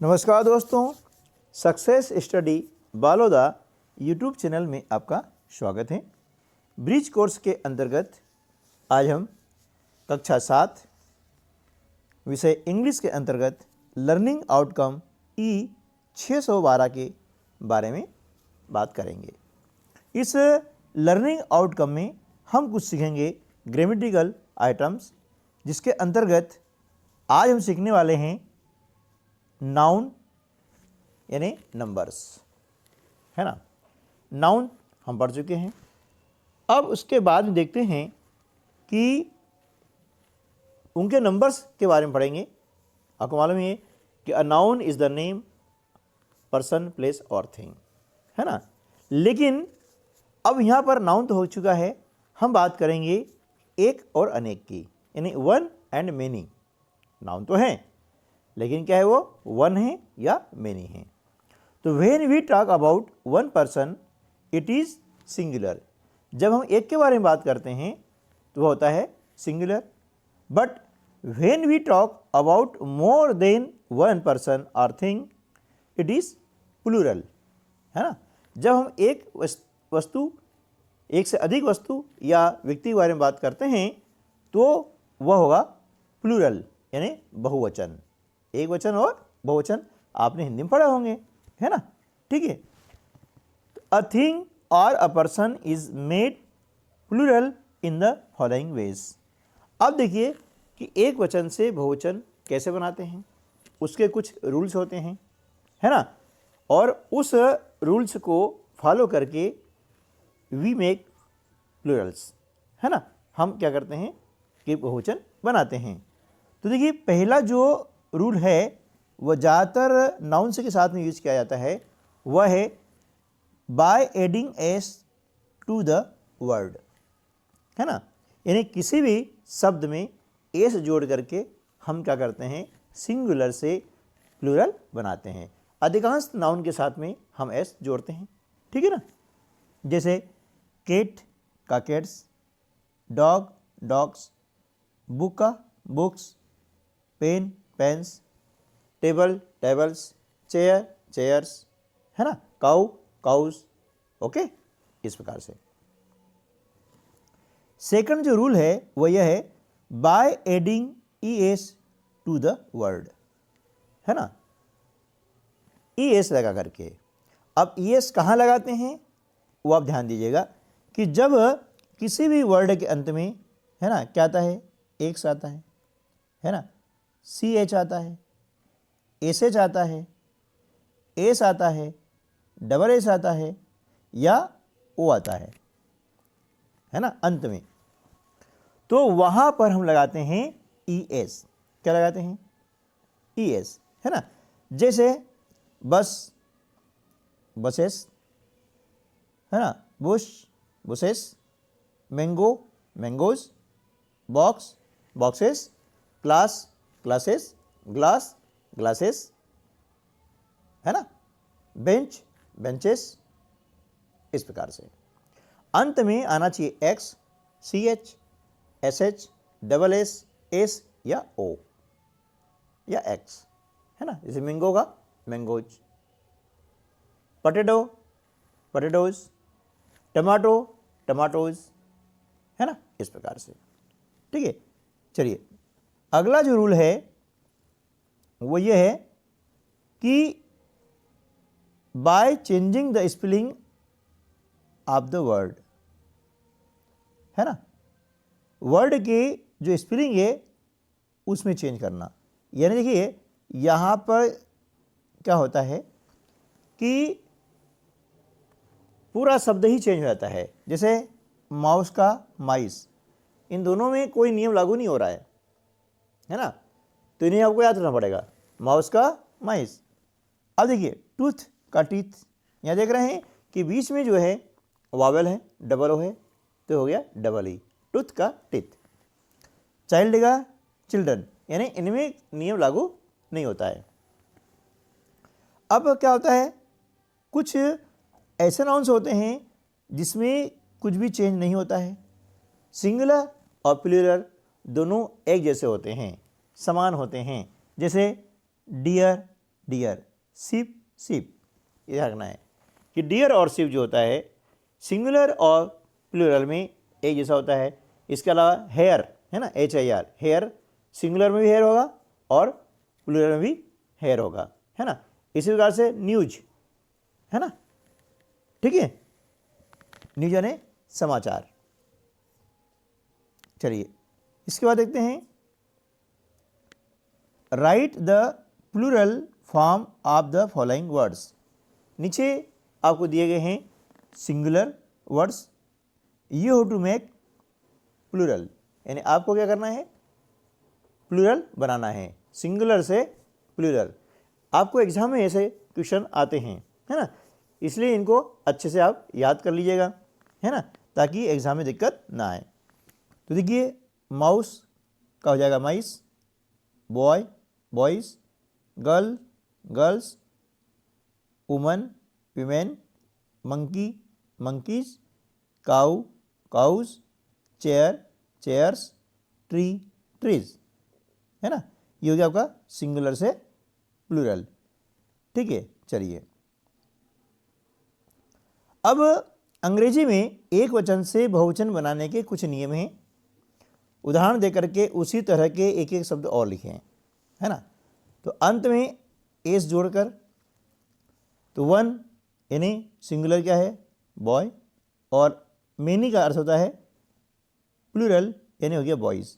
नमस्कार दोस्तों, success study Baloda YouTube channel में आपका स्वागत है। ब्रिज कोर्स के अंतर्गत आज हम कक्षा 7 विषय इंग्लिश के अंतर्गत लर्निंग आउटकम E612 के बारे में बात करेंगे। इस लर्निंग आउटकम में हम कुछ सीखेंगे ग्रामेटिकल आइटम्स, जिसके अंतर्गत आज हम सीखने वाले हैं नाउन यानी नंबर्स, है ना। नाउन हम पढ़ चुके हैं। अब उसके बाद में देखते हैं कि उनके नंबर्स के बारे में पढ़ेंगे। आपको मालूम है कि a noun is the name, person, place और थिंग, है ना। लेकिन अब यहाँ पर नाउन तो हो चुका है, हम बात करेंगे एक और अनेक की, यानी वन एंड मेनी। नाउन तो है, लेकिन क्या है वो, वन है या मेनी है। तो when we talk about one person it is singular. जब हम एक के बारे में बात करते हैं तो वो होता है singular. But when we talk about more than one person और थिंग इट इज़ प्लूरल, है ना। जब हम एक वस्तु, एक से अधिक वस्तु या व्यक्ति के बारे में बात करते हैं तो वह होगा प्लूरल, यानी बहुवचन। एक वचन और बहुवचन आपने हिंदी में पढ़े होंगे, है ना। ठीक है। अ थिंग और a person is made plural in the following ways. अब देखिए कि एक वचन से बहुवचन कैसे बनाते हैं, उसके कुछ रूल्स होते हैं, है ना। और उस रूल्स को फॉलो करके वी मेक प्लूरल्स, है ना। हम क्या करते हैं कि बहुवचन बनाते हैं। तो देखिए पहला जो रूल है वह ज़्यादातर नाउन से के साथ में यूज किया जाता है, वह है by adding S to the word, है ना। यानी किसी भी शब्द में एस जोड़ करके हम क्या करते हैं, सिंगुलर से प्लूरल बनाते हैं। अधिकांश नाउन के साथ में हम एस जोड़ते हैं, ठीक है ना। जैसे केट का केट्स, डॉग डॉग्स, बुक का books, pen pens, table tables, chair chairs, है ना, काउ काउज। ओके, इस प्रकार से। सेकंड जो रूल है वह यह है by adding E S to the word, है ना, ई एस लगा करके। अब ई एस कहाँ लगाते हैं वो आप ध्यान दीजिएगा कि जब किसी भी वर्ड के अंत में, है ना, क्या आता है, एक्स आता है ना, सी एच आता है, एस एच आता है, एस आता है, डबल एस आता है या ओ आता है ना, अंत में। तो वहां पर हम लगाते हैं ई एस। क्या लगाते हैं, ई एस, है ना। जैसे बस बसेस, है ना, Bush buses, mango mangoes, box boxes, class classes, glass glasses, है ना, बेंच बेंचेस। इस प्रकार से अंत में आना चाहिए X, C H, S H, double S, S या ओ या एक्स, है ना। जैसे मैंगो का mangoes, potato potatoes, tomato tomatoes, है ना, इस प्रकार से। ठीक है। चलिए अगला जो रूल है वो ये है कि by changing the spelling of the word, है ना, वर्ड के जो स्पेलिंग है उसमें चेंज करना। यानी देखिए यहाँ पर क्या होता है कि पूरा शब्द ही चेंज हो जाता है। जैसे माउस का माइस, इन दोनों में कोई नियम लागू नहीं हो रहा है ना, तो इन्हें आपको याद रखना पड़ेगा, माउस का माइस। अब देखिए टूथ का टीथ, यहाँ देख रहे हैं कि बीच में जो है वावेल है, डबल ओ है, तो हो गया डबल ई, टूथ का टीथ। चाइल्ड का चिल्ड्रन, यानी इनमें नियम लागू नहीं होता है। अब क्या होता है, कुछ ऐसे नाउन्स होते हैं जिसमें कुछ भी चेंज नहीं होता है। सिंगुलर और प्लूरल दोनों एक जैसे होते हैं, समान होते हैं। जैसे डियर डियर, शिप शिप, ये रखना है कि डियर और शिप जो होता है सिंगुलर और प्लूरल में एक जैसा होता है। इसके अलावा हेयर है ना, HIR, हेयर सिंगुलर में भी हेयर होगा और प्लूरल में भी हेयर होगा, है ना। इसी प्रकार से न्यूज है ना, ठीक है, न्यूज यानी समाचार। चलिए इसके बाद देखते हैं, write the plural form of the following words. नीचे आपको दिए गए हैं singular words, you have to make plural, यानी आपको क्या करना है, प्लूरल बनाना है, सिंगुलर से प्लूरल। आपको एग्जाम में ऐसे क्वेश्चन आते हैं, है ना, इसलिए इनको अच्छे से आप याद कर लीजिएगा, है ना, ताकि एग्जाम में दिक्कत ना आए। तो देखिए, माउस का हो जाएगा mice, boy boys, girl girls, woman women, monkey monkeys, cow cows, chair chairs, tree trees, है ना। ये हो गया आपका सिंगुलर से प्लूरल, ठीक है। चलिए अब अंग्रेजी में एक वचन से बहुवचन बनाने के कुछ नियम हैं। उदाहरण देकर के उसी तरह के एक एक शब्द और लिखे हैं, है ना। तो अंत में एस जोड़कर, तो वन यानी सिंगुलर क्या है, बॉय, और मेनी का अर्थ होता है प्लूरल, यानी हो गया बॉयज़।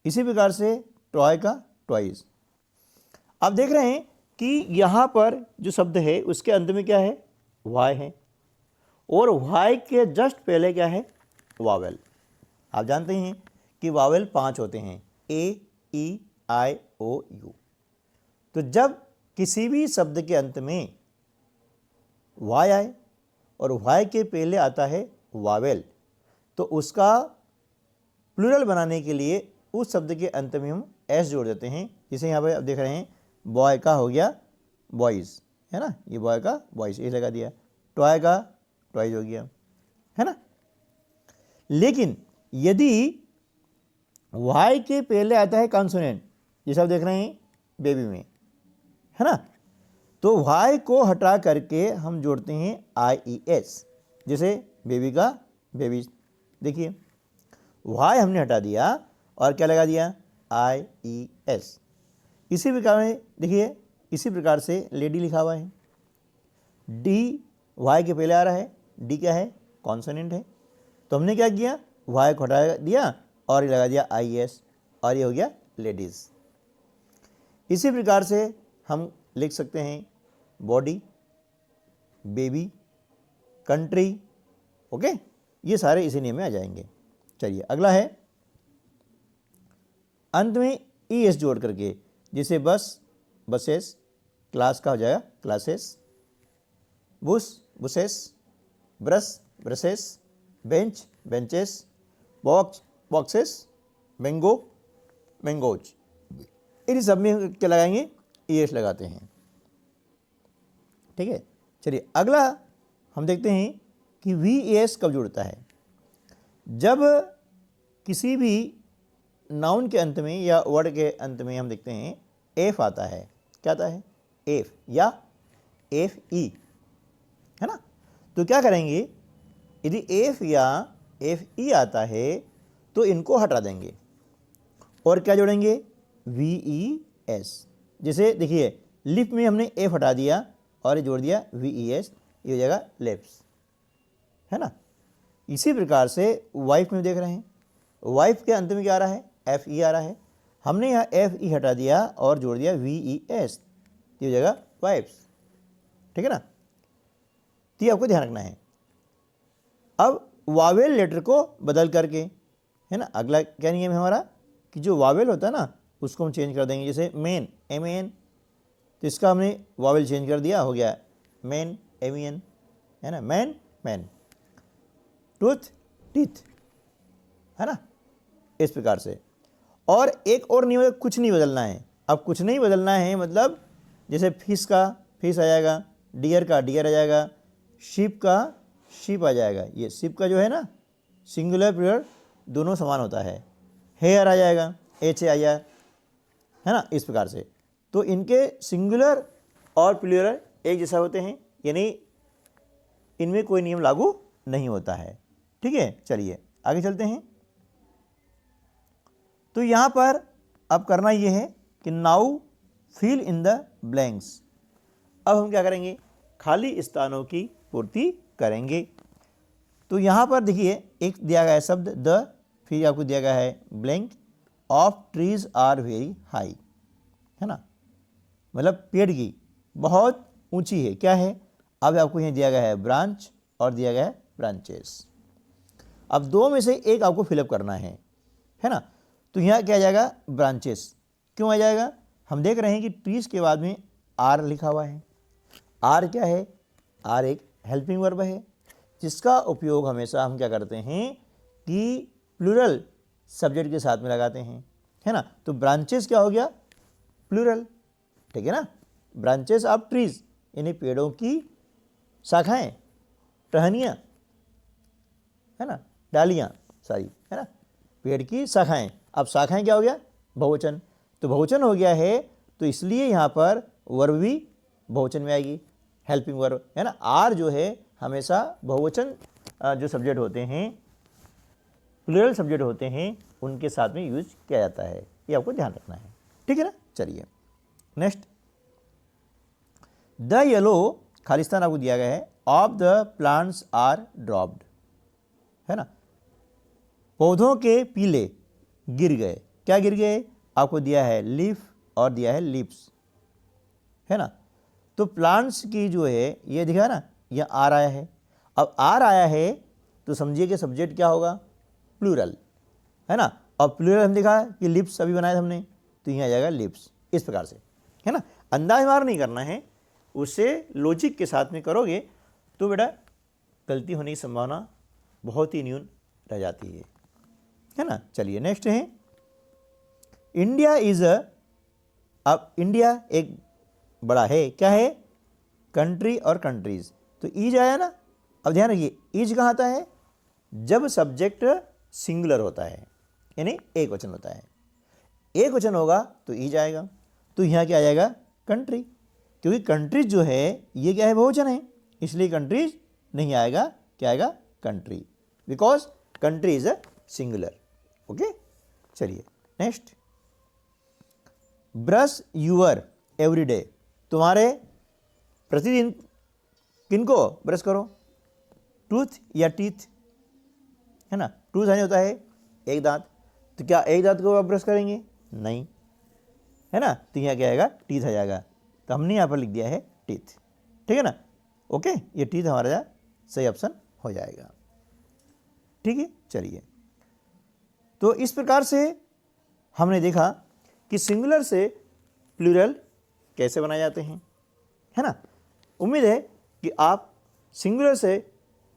इसी प्रकार से टॉय का टॉयज़। आप देख रहे हैं कि यहाँ पर जो शब्द है उसके अंत में क्या है, वाई है, और वाई के जस्ट पहले क्या है, वावेल। आप जानते हैं कि वावेल 5 होते हैं, AEIOU। तो जब किसी भी शब्द के अंत में वाई आए और वाई के पहले आता है वावेल, तो उसका प्लूरल बनाने के लिए उस शब्द के अंत में हम एस जोड़ देते हैं। जैसे यहाँ पर आप देख रहे हैं, बॉय का हो गया बॉयज़, है ना, ये बॉय का बॉयज़ ये लगा दिया, टॉय का टॉयज हो गया, है ना। लेकिन यदि वाई के पहले आता है कॉन्सोनेंट, जैसे आप देख रहे हैं बेबी में, है ना, तो वाई को हटा करके हम जोड़ते हैं IES, जैसे बेबी का बेबीज। देखिए वाई हमने हटा दिया और क्या लगा दिया, IES। इसी प्रकार में देखिए, इसी प्रकार से लेडी लिखा हुआ है, डी वाई के पहले आ रहा है, डी क्या है, कॉन्सोनेंट है, तो हमने क्या किया, वाई को हटा दिया और ये लगा दिया IES, और ये हो गया लेडीज़। इसी प्रकार से हम लिख सकते हैं बॉडी, बेबी, कंट्री, ओके, ये सारे इसी नियम में आ जाएंगे। चलिए अगला है, अंत में ES जोड़ करके, जैसे बस बसेस, क्लास का हो जाएगा classes, bush bushes, brush brushes, bench benches, box boxes, mango mangoes. इन सब में क्या लगाएंगे, ES लगाते हैं, ठीक है। चलिए अगला हम देखते हैं कि VS कब जुड़ता है। जब किसी भी नाउन के अंत में या वर्ड के अंत में हम देखते हैं F आता है, क्या आता है, F या FE, है ना। तो क्या करेंगे, यदि F या FE आता है तो इनको हटा देंगे और क्या जोड़ेंगे, VES। जैसे देखिए लिप में हमने F हटा दिया और ये जोड़ दिया VES, ये हो जाएगा लिप्स, है ना। इसी प्रकार से वाइफ में देख रहे हैं, वाइफ के अंत में क्या आ रहा है, FE आ रहा है, हमने यहाँ FE हटा दिया और जोड़ दिया VES, ये हो जाएगा वाइफ्स, ठीक है ना। तो ये आपको ध्यान रखना है। अब वावेल लेटर को बदल करके, है ना, अगला क्या नियम है हमारा कि जो वावेल होता है ना उसको हम चेंज कर देंगे। जैसे मेन MAN, तो इसका हमने वावेल चेंज कर दिया, हो गया मैन MEN, है ना, मैन मैन। टूथ टीथ, है ना, इस प्रकार से। और एक और नियम, कुछ नहीं बदलना है। अब कुछ नहीं बदलना है मतलब जैसे फिश का फिश आ जाएगा, डियर का डियर आ जाएगा, शिप का शिप आ जाएगा। ये शिप का जो है ना सिंगुलर प्लूरल दोनों समान होता है। हेयर आ जाएगा HAIR, है ना, इस प्रकार से। तो इनके सिंगुलर और प्लूरल एक जैसा होते हैं, यानी इनमें कोई नियम लागू नहीं होता है। ठीक है, चलिए आगे चलते हैं। तो यहाँ पर अब करना ये है कि now fill in the blanks. अब हम क्या करेंगे, खाली स्थानों की पूर्ति करेंगे। तो यहाँ पर देखिए एक दिया गया है शब्द द, फिर आपको दिया गया है blank of trees are very high, है ना, मतलब पेड़ की बहुत ऊंची है, क्या है। अब आपको यहाँ दिया गया है ब्रांच और दिया गया है ब्रांचेस। अब दो में से एक आपको फिलअप करना है ना। तो यहाँ क्या आ जाएगा, ब्रांचेस। क्यों आ जाएगा, हम देख रहे हैं कि ट्रीज के बाद में आर लिखा हुआ है। आर क्या है, आर एक हेल्पिंग वर्ब है जिसका उपयोग हमेशा हम क्या करते हैं कि प्लूरल सब्जेक्ट के साथ में लगाते हैं, है ना। तो ब्रांचेस क्या हो गया, प्लूरल, ठीक है ना। ब्रांचेस ऑफ ट्रीज यानी पेड़ों की शाखाएं, टहनियाँ, है ना, डालियाँ सारी, है ना, पेड़ की शाखाएं। अब शाखाएं क्या हो गया, बहुवचन। तो बहुवचन हो गया है तो इसलिए यहाँ पर वर्ब भी बहुवचन में आएगी, हेल्पिंग वर्ब, है ना। आर जो है हमेशा बहुवचन जो सब्जेक्ट होते हैं, प्लूरल सब्जेक्ट होते हैं, उनके साथ में यूज किया जाता है, ये आपको ध्यान रखना है, ठीक है ना। चलिए नेक्स्ट, द येलो खालिस्तान आपको दिया गया है of the plants are dropped, है ना, पौधों के पीले गिर गए। क्या गिर गए, आपको दिया है लीफ और दिया है लीव्स, है ना। तो प्लांट्स की जो है ये दिखा ना, यह आर आया है। अब आर आया है तो समझिए कि सब्जेक्ट क्या होगा, प्लूरल, है ना। और प्लूरल हम देखा कि लिप्स अभी बनाए हमने, तो यहाँ आ जाएगा लिप्स, इस प्रकार से, है ना। अंदाज मार नहीं करना है, उसे लॉजिक के साथ में करोगे तो बेटा गलती होने की संभावना बहुत ही न्यून रह जाती है ना। चलिए नेक्स्ट है, इंडिया इज अ, अब इंडिया एक बड़ा है, क्या है, कंट्री और कंट्रीज। तो ईज आया ना। अब ध्यान रखिए ईज कहाँ आता है, जब सब्जेक्ट सिंगुलर होता है, यानी एक वचन होता है। एक वचन होगा तो ईज आएगा। तो यहाँ क्या आ जाएगा, कंट्री, क्योंकि कंट्रीज जो है ये क्या है, बहुवचन है, इसलिए कंट्रीज नहीं आएगा, क्या आएगा, country, because country is a singular. Okay, चलिए next, brush your every day, तुम्हारे प्रतिदिन किनको ब्रश करो, टूथ या टीथ, है ना। टूथ यानी होता है एक दांत, तो क्या एक दांत को आप ब्रश करेंगे, नहीं, है ना। तो यहाँ क्या आएगा, टीथ आ जाएगा। तो हमने यहाँ पर लिख दिया है टीथ, ठीक है ना। ओके, ये टीथ हमारा सही ऑप्शन हो जाएगा, ठीक है। चलिए, तो इस प्रकार से हमने देखा कि सिंगुलर से प्लूरल कैसे बनाए जाते हैं, है ना। उम्मीद है कि आप सिंगुलर से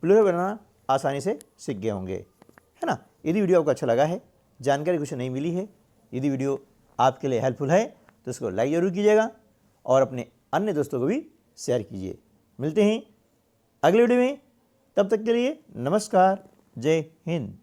प्लूरल बनाना आसानी से सीख गए होंगे, है ना। यदि वीडियो आपको अच्छा लगा है, जानकारी कुछ नहीं मिली है, यदि वीडियो आपके लिए हेल्पफुल है तो इसको लाइक जरूर कीजिएगा और अपने अन्य दोस्तों को भी शेयर कीजिए। मिलते हैं अगले वीडियो में, तब तक के लिए नमस्कार, जय हिंद।